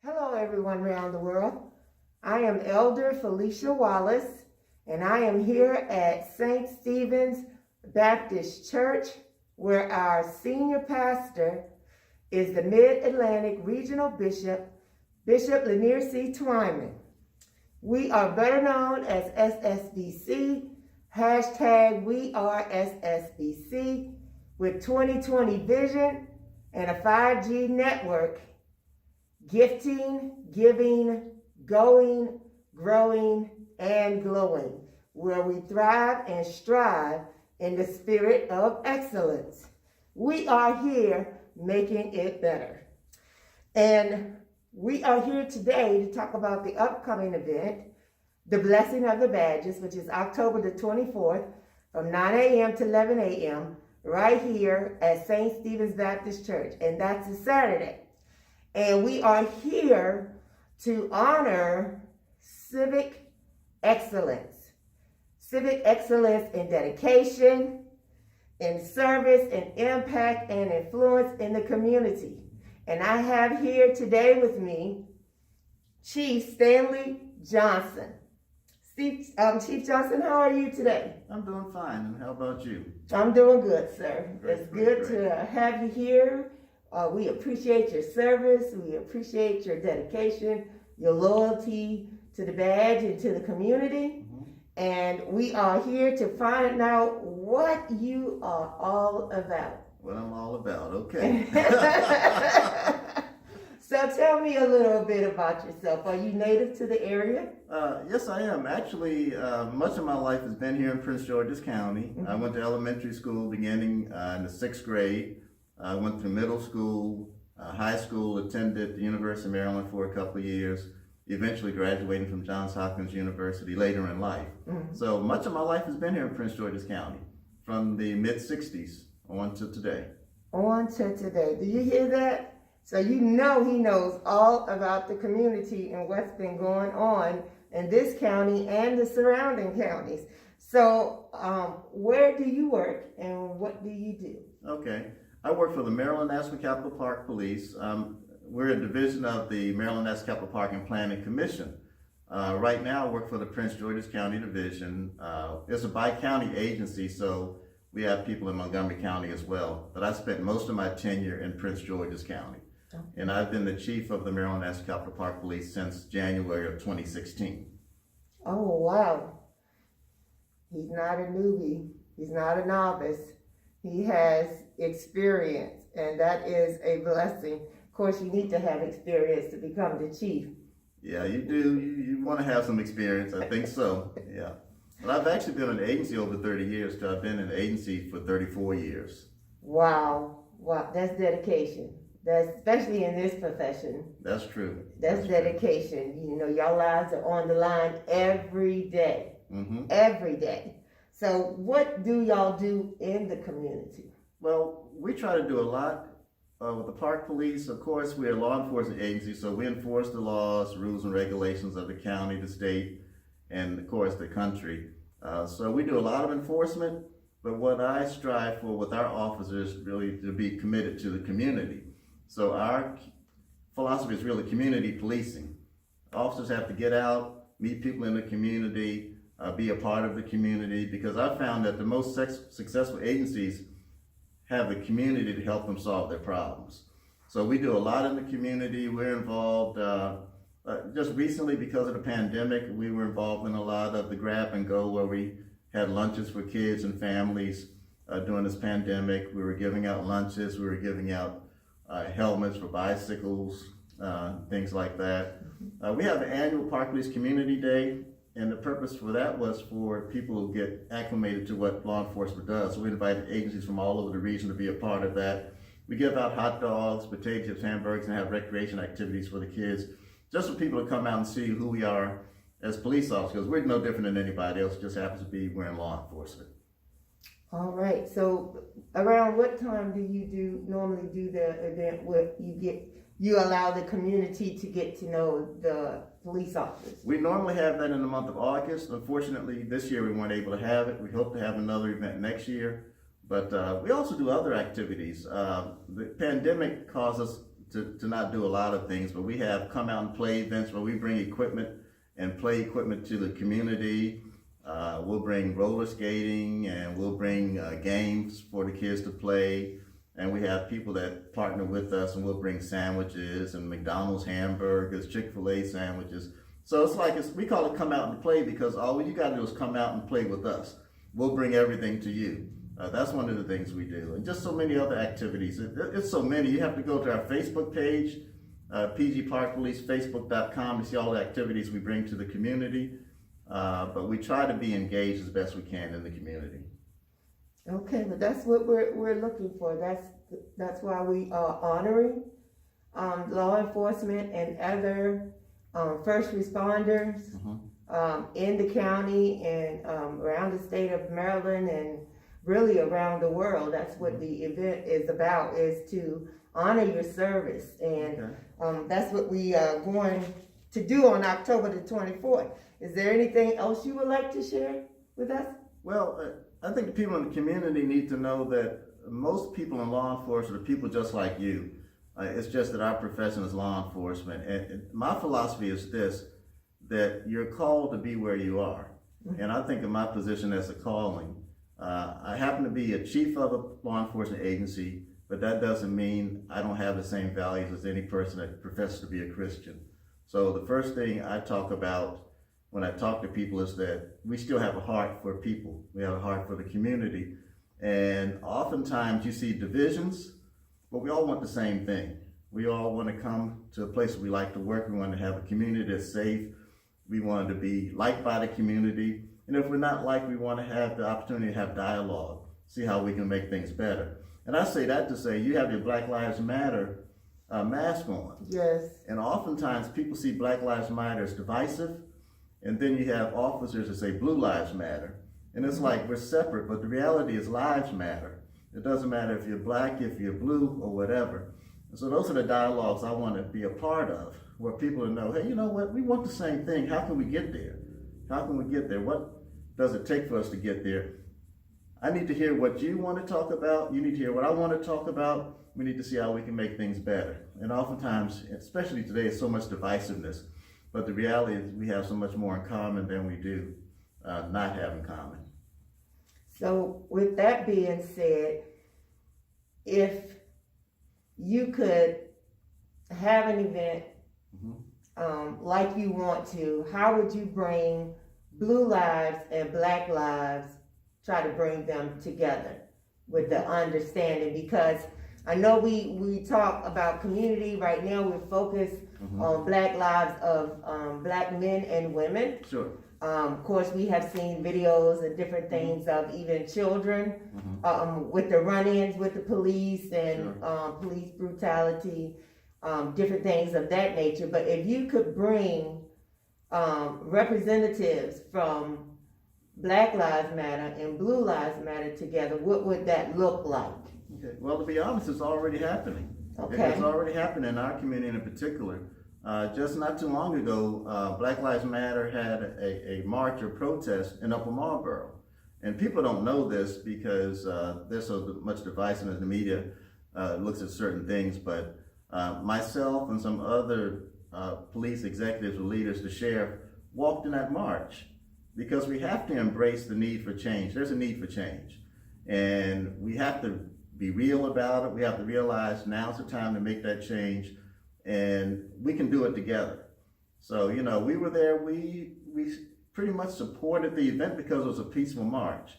Hello, everyone around the world. I am Elder Felecia Wallace, and I am here at St. Stephen's Baptist Church, where our senior pastor is the Mid-Atlantic Regional Bishop, Bishop Lanier C. Twyman. We are better known as SSBC, hashtag We Are SSBC, with 2020 vision and a 5G network. Gifting, giving, going, growing, and glowing, where we thrive and strive in the spirit of excellence. We are here making it better. And we are here today to talk about the upcoming event, the Blessing of the Badges, which is October the 24th from 9 a.m. to 11 a.m. right here at St. Stephen's Baptist Church. And that's a Saturday. And we are here to honor civic excellence in dedication, in service, and impact and influence in the community. And I have here today with me Chief Stanley Johnson. Chief Johnson, how are you today? I'm doing fine, and how about you? I'm doing good, sir. It's great. to have you here. We appreciate your service. We appreciate your dedication, your loyalty to the badge and to the community. Mm-hmm. And we are here to find out what you are all about. What I'm all about, okay. So tell me a little bit about yourself. Are you native to the area? Yes, I am. Actually, much of my life has been here in Prince George's County. Mm-hmm. I went to elementary school beginning in the 6th grade. I went through middle school, high school, attended the University of Maryland for a couple of years, eventually graduating from Johns Hopkins University later in life. Mm-hmm. So much of my life has been here in Prince George's County, from the mid-60s on to today. On to today. Do you hear that? So you know he knows all about the community and what's been going on in this county and the surrounding counties. So where do you work and what do you do? Okay. I work for the Maryland National Capital Park Police. We're a division of the Maryland National Capital Park and Planning Commission. Right now I work for the Prince George's County Division. It's a bi-county agency, so we have people in Montgomery County as well. But I spent most of my tenure in Prince George's County. Okay. And I've been the chief of the Maryland National Capital Park Police since January of 2016. Oh, wow. He's not a newbie. He's not a novice. He has experience, and that is a blessing. Of course, you need to have experience to become the chief. Yeah, you do. You want to have some experience. I think so. Yeah. But I've actually been in the agency over 30 years, because I've been in the agency for 34 years. Wow. Wow. That's dedication. That's especially in this profession. That's true. That's dedication. True. You know, your lives are on the line every day. Mm-hmm. Every day. So what do y'all do in the community? Well, we try to do a lot with the park police. Of course, we're a law enforcement agency, so we enforce the laws, rules, and regulations of the county, the state, and of course the country. So we do a lot of enforcement, but what I strive for with our officers is really to be committed to the community. So our philosophy is really community policing. Officers have to get out, meet people in the community, be a part of the community, because I found that the most successful agencies have the community to help them solve their problems. So we do a lot in the community. We're involved, just recently because of the pandemic, we were involved in a lot of the grab and go, where we had lunches for kids and families during this pandemic. We were giving out lunches, we were giving out helmets for bicycles, things like that. We have an annual Park Police Community Day, and the purpose for that was for people to get acclimated to what law enforcement does. So we invited agencies from all over the region to be a part of that. We give out hot dogs, potato chips, hamburgers, and have recreation activities for the kids, just for people to come out and see who we are as police officers. We're no different than anybody else, just happens to be we're in law enforcement. All right, so around what time do you normally do the event where you allow the community to get to know the police officers? We normally have that in the month of August. Unfortunately, this year we weren't able to have it. We hope to have another event next year. But we also do other activities. The pandemic caused us to not do a lot of things, but we have come out and play events where we bring equipment and play equipment to the community. We'll bring roller skating, and we'll bring games for the kids to play. And we have people that partner with us, and we'll bring sandwiches and McDonald's hamburgers, Chick-fil-A sandwiches. So it's like, we call it come out and play, because all you got to do is come out and play with us. We'll bring everything to you. That's one of the things we do. And just so many other activities. It's so many. You have to go to our Facebook page, PG Park Police, facebook.com, to see all the activities we bring to the community. But we try to be engaged as best we can in the community. Okay, but that's what we're looking for. That's why we are honoring law enforcement and other first responders in the county and around the state of Maryland and really around the world. That's what the event is about, is to honor your service. And that's what we are going to do on October the 24th. Is there anything else you would like to share with us? Well, I think the people in the community need to know that most people in law enforcement are people just like you. It's just that our profession is law enforcement. And my philosophy is this, that you're called to be where you are. And I think of my position as a calling. I happen to be a chief of a law enforcement agency, but that doesn't mean I don't have the same values as any person that professes to be a Christian. So the first thing I talk about when I talk to people is that we still have a heart for people. We have a heart for the community. And oftentimes you see divisions, but we all want the same thing. We all want to come to a place where we like to work. We want to have a community that's safe. We want to be liked by the community. And if we're not liked, we want to have the opportunity to have dialogue, see how we can make things better. And I say that to say, you have your Black Lives Matter mask on. Yes. And oftentimes people see Black Lives Matter as divisive. And then you have officers that say Blue Lives Matter. And it's like we're separate, but the reality is lives matter. It doesn't matter if you're black, if you're blue, or whatever. And so those are the dialogues I want to be a part of, where people know, hey, you know what, we want the same thing. How can we get there? How can we get there? What does it take for us to get there? I need to hear what you want to talk about. You need to hear what I want to talk about. We need to see how we can make things better. And oftentimes, especially today, it's so much divisiveness. But the reality is we have so much more in common than we do not have in common. So with that being said, if you could have an event like you want to, how would you bring Blue Lives and Black Lives, try to bring them together with the understanding? Because I know we talk about community. Right now we're focused on Black lives of Black men and women. Sure. Of course, we have seen videos and different things of even children with the run-ins with the police and police brutality, different things of that nature. But if you could bring representatives from Black Lives Matter and Blue Lives Matter together, what would that look like? Okay. Well, to be honest, it's already happening. Okay. It's already happening in our community in particular. Just not too long ago, Black Lives Matter had a march or protest in Upper Marlboro. And people don't know this because there's so much divisiveness in the media looks at certain things, but myself and some other police executives or leaders, the sheriff, walked in that march because we have to embrace the need for change. There's a need for change. And we have to be real about it. We have to realize now's the time to make that change, and we can do it together. So, you know, we were there, we pretty much supported the event because it was a peaceful march.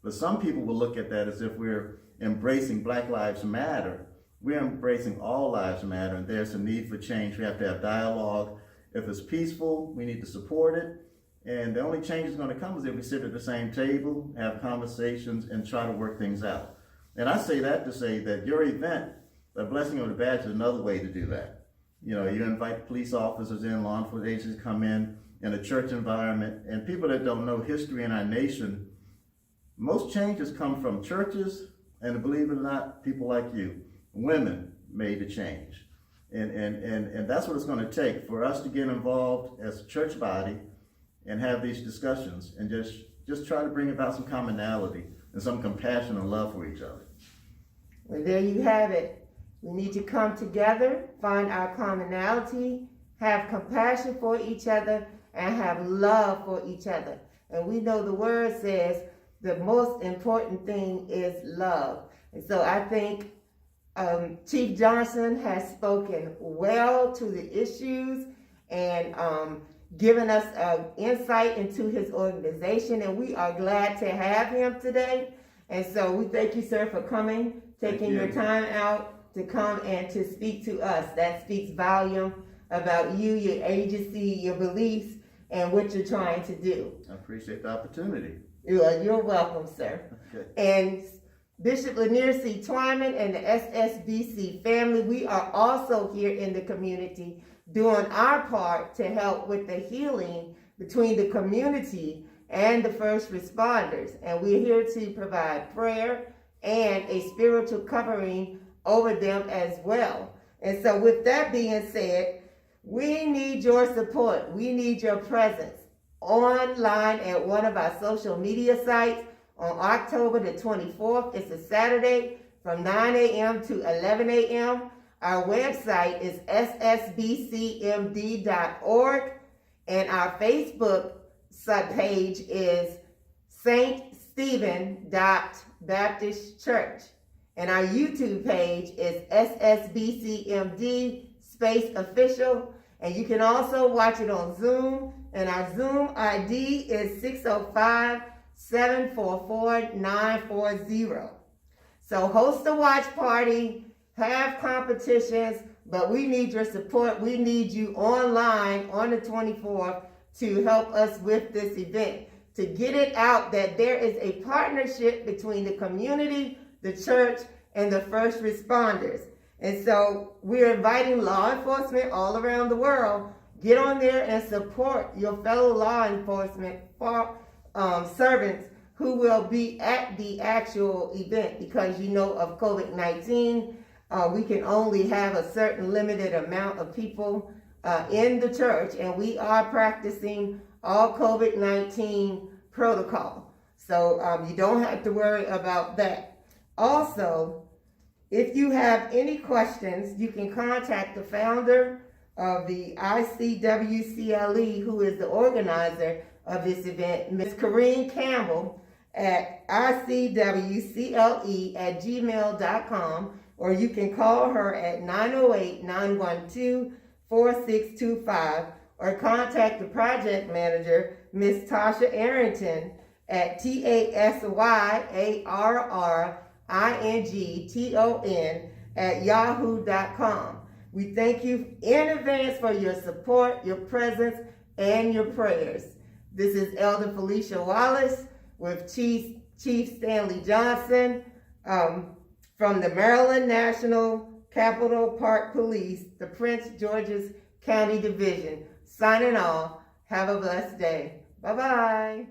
But some people will look at that as if we're embracing Black Lives Matter. We're embracing all lives matter, and there's a need for change. We have to have dialogue. If it's peaceful, we need to support it. And the only change is going to come is if we sit at the same table, have conversations, and try to work things out. And I say that to say that your event, the blessing of the badge, is another way to do that. You know, you invite police officers in, law enforcement agencies come in a church environment, and people that don't know history in our nation, most changes come from churches, and believe it or not, people like you, women made the change. And that's what it's going to take for us to get involved as a church body and have these discussions and just try to bring about some commonality and some compassion and love for each other. Well, there you have it. We need to come together, find our commonality, have compassion for each other, and have love for each other. And we know the word says the most important thing is love. And so I think Chief Johnson has spoken well to the issues and given us insight into his organization, and we are glad to have him today. And so we thank you, sir, for coming, taking your time out to come and to speak to us. That speaks volume about you, your agency, your beliefs, and what you're trying to do. I appreciate the opportunity. You're welcome, sir. Okay. And Bishop Lanier C. Twyman and the SSBC family, we are also here in the community doing our part to help with the healing between the community and the first responders. And we're here to provide prayer and a spiritual covering over them as well. And so with that being said, we need your support. We need your presence online at one of our social media sites on October the 24th. It's a Saturday from 9 a.m. to 11 a.m. Our website is ssbcmd.org, and our Facebook page is St. Stephen Baptist Church. And our YouTube page is SSBCMD official. And you can also watch it on Zoom. And our Zoom ID is 605-744-940. So host a watch party, have competitions, but we need your support. We need you online on the 24th to help us with this event, to get it out that there is a partnership between the community, the church, and the first responders. And so we're inviting law enforcement all around the world, get on there and support your fellow law enforcement servants who will be at the actual event, because you know of COVID-19, we can only have a certain limited amount of people in the church, and we are practicing all COVID-19 protocol. So you don't have to worry about that. Also, if you have any questions, you can contact the founder of the icwcle, who is the organizer of this event, Ms. Kareen Campbell, at icwcle@gmail.com, or you can call her at 908-912-4625, or contact the project manager, Ms. Tasya Arrington, at tasyarrington@yahoo.com. We thank you in advance for your support, your presence, and your prayers. This is Elder Felecia Wallace with Chief Stanley Johnson from the Maryland National Capital Park Police, the Prince George's County Division. Signing off. Have a blessed day. Bye-bye.